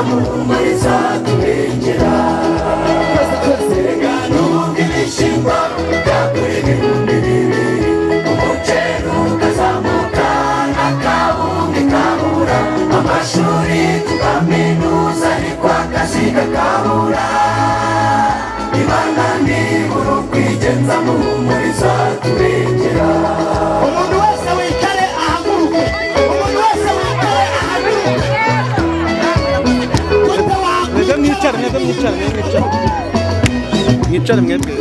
muhumuriza turengera nubwo ibishyimbo byagura ibihumbi bibiri umuceri ukazamuka n'akawunga kabura amashuri tukaminuza ariko akazi kakabura Imana nibura ukwigenza muhumuriza turengera umuntu wese wicare ahaguruke umuntu wese wicare ahaguruke mwicare mwebwe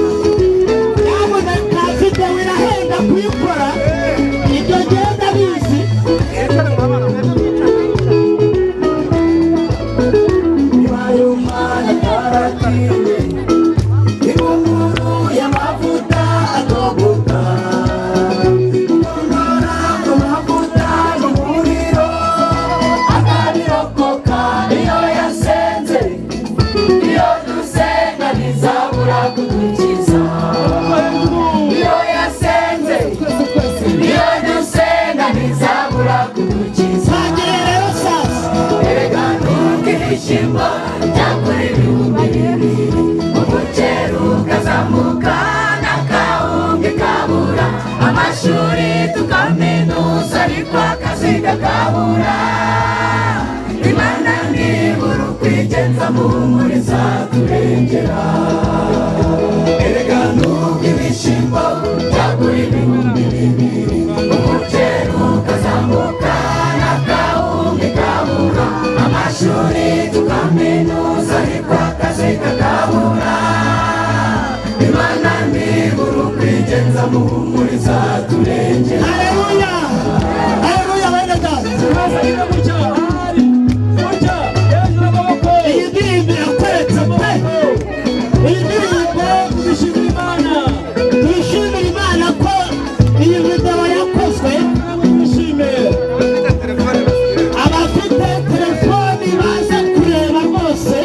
nyamuneka video irahenda kuyikora ibyo ngenda bizi ibaye umwana ataratinye ibunguru y'amavuta atogota umundora ku mavuta n'umuriro akabirokoka iyo yasenze iyo dusenga ntizabura kudukiza iyo yasenze iyo dusenga ntizabura kudukiza rero sasa erega nubwo ibishyimbo byagura ibihumbi bibiri umuceri ukazamuka n'akawunga kabura amashuri tukaminuza ariko akazi kakabura Imana nibura ukwigenza muhumuriza turengera erega nubwo ibishyimbo byagura ibihumbi bibiri umuceri ukazamuka n'akawunga kabura amashuri tukaminuza ariko akazi kakabura Imana nibura ukwigenza muhumuriza turengera Haleluya Haleluya bene data iyi ndirimbo irakweretse pe iyi ndirimbo tuyishimira Imana ko iyi video yakozwe abafite telefoni baza kureba bose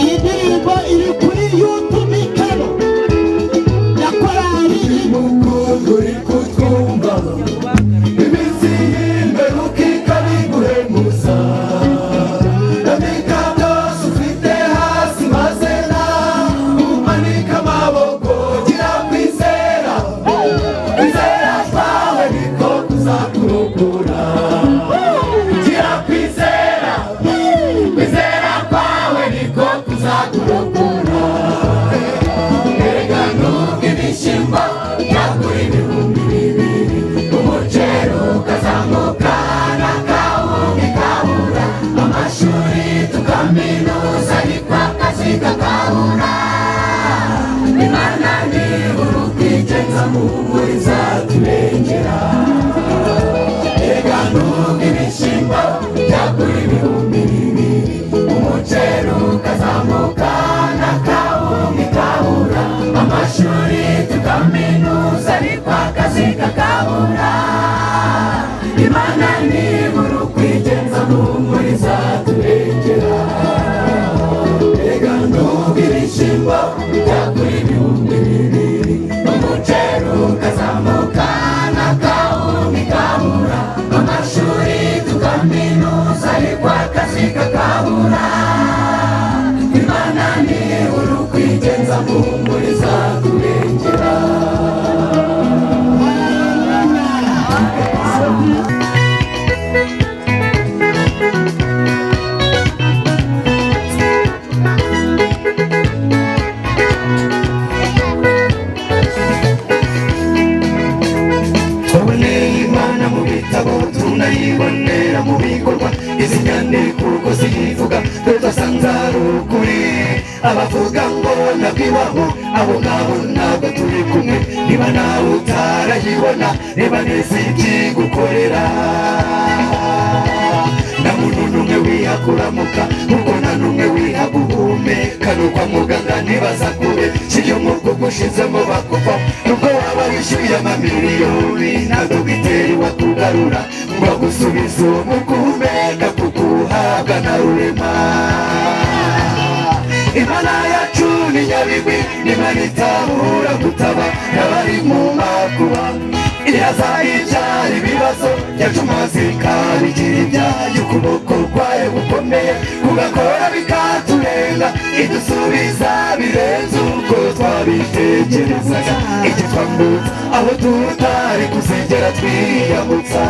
iyi ndirimbo iri kuri YouTube channel ya korali Mukundu uri kutwumva iminsi y'imperuka ikabiguhemuza ndabika byose ufite hasi maze nawe umanika amaboko gira kwizera kwizera kwawe niko kuzakurokora gira kwizera kwizera kwawe niko kuzakurokora erega nubwo ibishyimbo byagura ibihumbi bibiri umuceri ukazamuka n'akawunga kabura amashuri tukaminuza ariko akazi kakabura Imana nibura ukwigenza muhumuriza turengera erega nubwo ibishyimbo byagura ibihumbi bibiri umuceri ukazamuka n'akawunga kabura amashuri tukaminuza ariko akazi kakabura Imana nibura ukwigenza muhumuriza turengera erega nubwo ibishyimbo byagura ibihumbi bibiri umuceri ukazamuka n'akawunga kabura amashuri tukaminuza ariko akazi kakabura Imana nibura ukwigenza muhumuriza turengera twaboneye Imana mu bitabo tunayibonera mu bikorwa izi nyandiko uko ziyivuga tudasanze ari ukuri abavuga ngo nabwibaho abo ngabo ntabwo turi kumwe niba nawe utarayibona reba neza ibyigukorera nta muntu n'umwe wiha kuramuka kuko nta n'umwe wiha guhumeka nuko muganga ntibaza kure kiyo nk'ubwo gushizemo bakuva nubwo waba wishyuye amamiliyoni nta dogiteri wakugarura ngo agusubize uwo mu guhumeka kuko uhabwa na rurema Imana yacu ni nyabigwi Imana itahura gutaba n'abari mu makuba iraza ibyara ibibazo byacu maze ikabigira ibyayo ukuboko kwayo gukomeye kugakora bikaturenga idusubiza birenze uko twabitekerezaga igitwambutsa aho tutari kuzigera twiyambutsa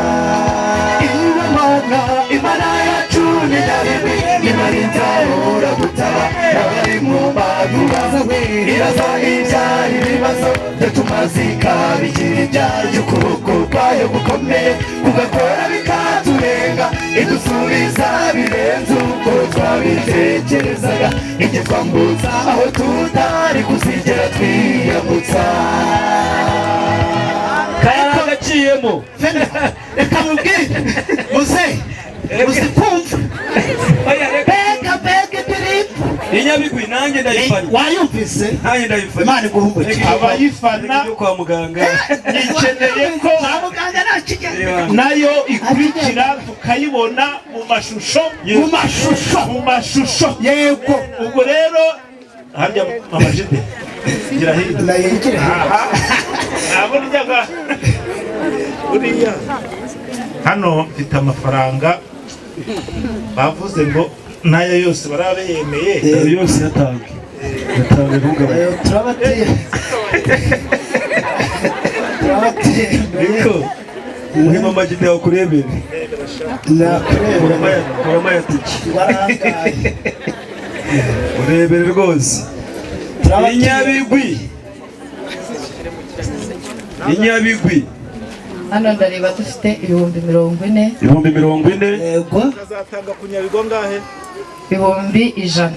Imana yacu ni nyaremwe Imana itabura gutaba n'abari mu maguba iraza ibyara ibibazo byatumaze ikabigira ibyayo ukuboko kwayo gukomeye kugakora bikaturenga idusubiza birenze uko twabitekerezaga igitwambutsa aho tutari kuzigera twiyambutsa karagaciyemo reka mubwire uzi kumva bega diripu inyabigwi nanjye ndayifana wayumvise nanjye ndayifana Imana iguhumure abayifana yo kwa muganga ikeneye ko kwa muganga nakigera nayo ikurikira tukayibona mu mashusho mu mashusho yego ubwo rero harya mama jide gira hino nayegere abo njyaga uriya hano mfite amafaranga bavuze ngo nayo yose barabe yemeye yose yatange ntugabanye turabateye niko muhima amagide yawe kurebere kurama ya tiki urebere rwose inyabigwi hano ndareba dufite ibihumbi 40 ibihumbi 40 yego azatanga kunyabigo ngahe ibihumbi 100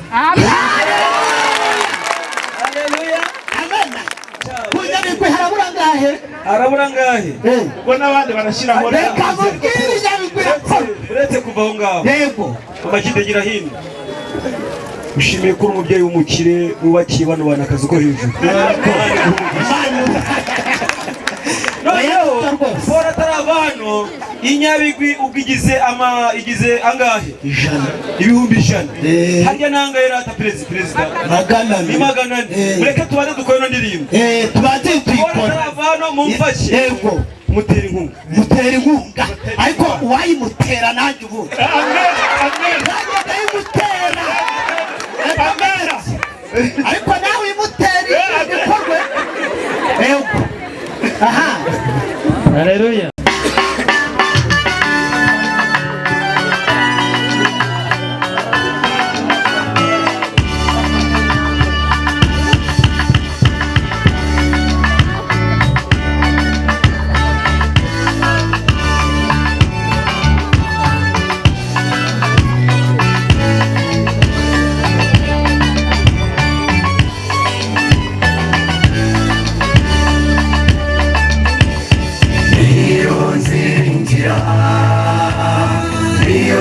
kunyabigwi harabura ngahe ubwo n'abandi barashyiraho reka mubwire inyabigwi uretse kuva aho ngaho yego amagide gira hino ushimiye ko uri umubyeyi w'umukire wubakiye bano bana akazi ko hejuru noneho fora atarava hano inyabigwi ubwo igize angahe ibihumbi 100 harya nangahe rata perezida ni magana ane mureke tubanze dukore no ndirimbo tubanze tuyikora fora atarava hano mumfashe yego mutera inkunga ariko uwayimutera nanjye ubu ndayimutera ariko nawe imutera igikorwe yego aha haleluya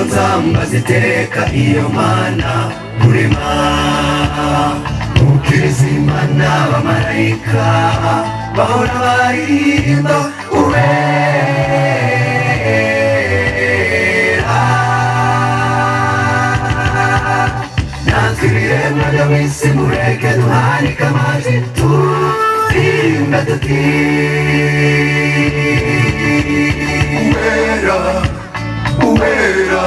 nzamba ziteka iyo mana kurema ukiriza imana abamarayika bahora baririmba uwera natwe ibiremwa byo mu isi mureke duhanike amajwi turirimba tuti uwera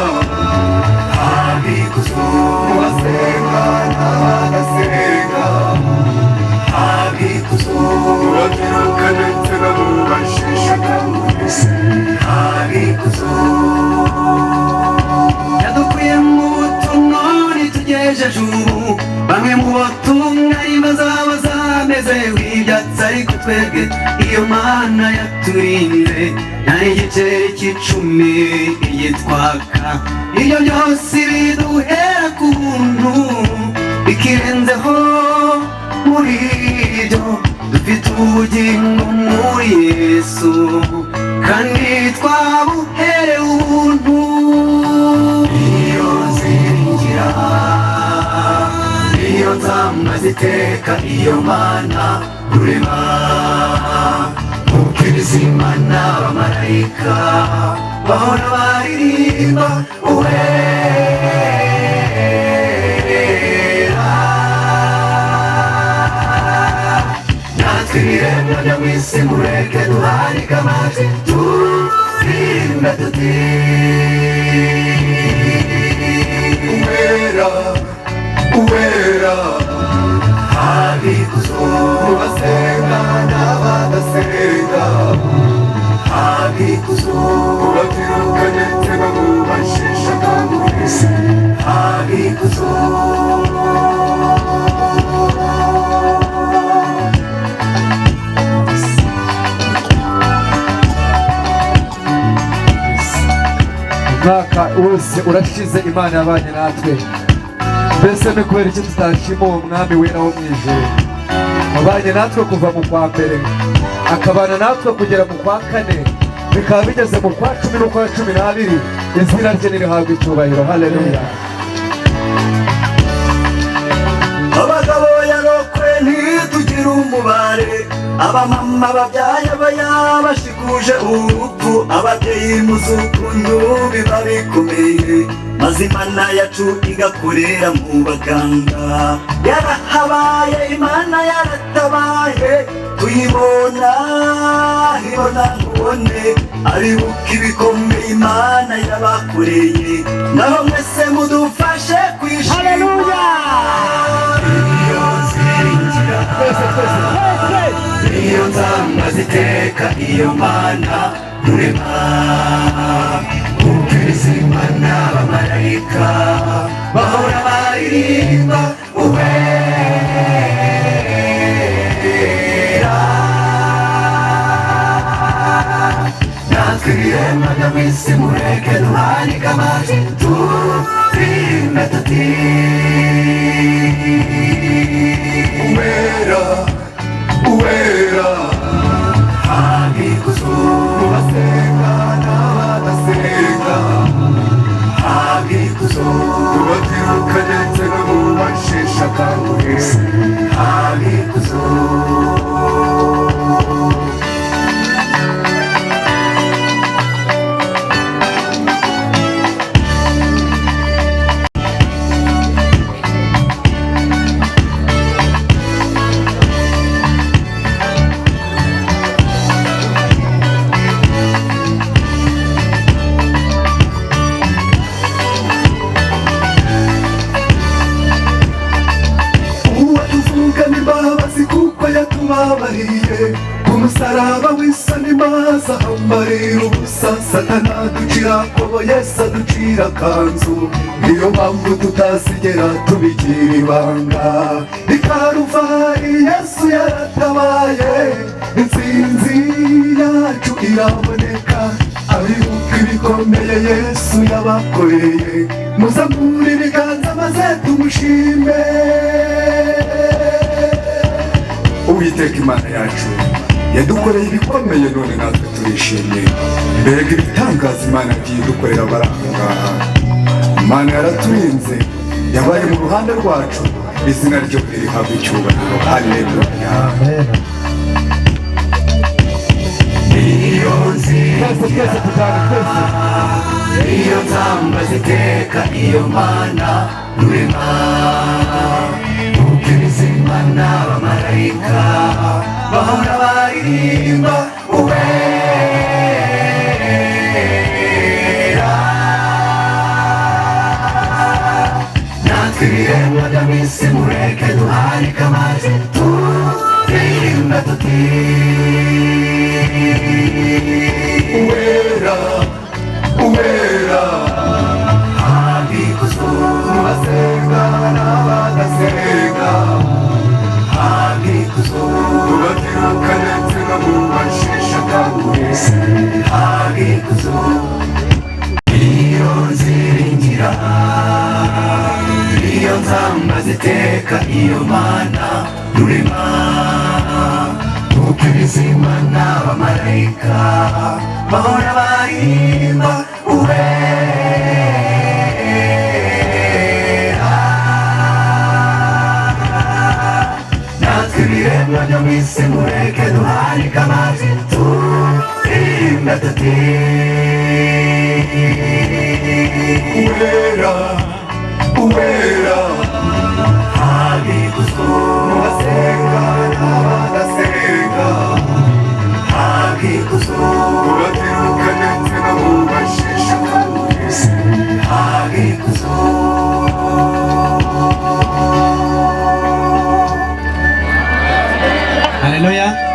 abikuzo basenga n'abadasenga abikuzo baturuka ndetse nabo bashishikaye abikuzo yadukuye mu butumwa ntitugejeje ubu bamwe mu batumwa bazaba zameze nk'ibyatsi ariko twebwe iyo mana yaturinze nta igiceri cy'icumi igitwaka ibyo byose biduhera ku buntu bikirenzeho muri ibyo dufite ubugingo muri Yesu kandi twabuherewe ubuntu iyo nziringira iyo nzamba ziteka iyo mana rurema ukiriza imana abamarayika bahora baririmba uwera natwe natwe ibiremwa byo mu isi mureke duharike amajwi turirimbe tuti uwera uwera habikuzo mu basenga n'abadasenga habikuzo mu babyiruka ndetse no mu basheshe akanguhe habikuzo umwaka wose urashize Imana yabanye natwe mbese ni kubera iki tutashima uwo mwami wera wo mu ijuru wabanye natwe kuva mu kwa mbere akabana natwe kugera mu kwa kane bikaba bigeze mu kwa 10 no kwa 12 izina rye nirihabwa icyubahiro haleluya abagabo yarokwe ntitugira umubare abamama babyaye bayabashikuje urupfu ababyeyi muzukundu biba bikomeye maze Imana yacu igakorera mu baganga yarahabaye Imana yaratabaye tuyibona ibona nkubone aribuka ibikomeye Imana yabakoreye naho mwese mudufashe kwishima haleluya iyo nzamba ziteka iyo Mana rurema ukiriza Imana abamarayika bahora baririmba uwera natwe ibiremwa byo mu isi mureke duharike amajwi turirimbe tuti uwera uwera habikuzo mu basenga n'abadasenga habikuzo mu babyiruka ndetse no mu basheshe akanguhe habikuzo yatubabariye umusaraba w'isoni maze ahambarira ubusa Satana ducira akobo Yesu aducira kanzu niyo mpamvu tutazigera tubigira ibanga i Karuvari Yesu yaratabaye intsinzi yacu iraboneka abibuka ibikomeye Yesu yabakoreye muzamure ibiganza maze tumushime Uwiteka Imana yacu yadukoreye ibikomeye none natwe turishimye mbega ibitangaza Imana yagiye idukorera abarangaha Imana yaraturinze yabaye mu ruhande rwacu izina ryo ririhabwa icyubahiro haleluya iyo nzira iyo nzamba ziteka iyo Mana rurema Imana abamarayika bahora baririmba uwera natwe ibiremwa byo mu isi mureke duharike amajwi turirimbe tuti uwera uwera habikuzo mu basenga n'abadasenga habikuzo mu babyiruka ndetse no mu basheshe akanguhe habikuzo iyo nziringira iyo nzamba ziteka iyo Mana rurema ukiriza Imana abamarayika bahora baririmba uwera natwe ibiremwa byo mu isi mureke duharike amajwi turirimbe tuti uwera uwera habikuzo mu basenga n'abadasenga haleluya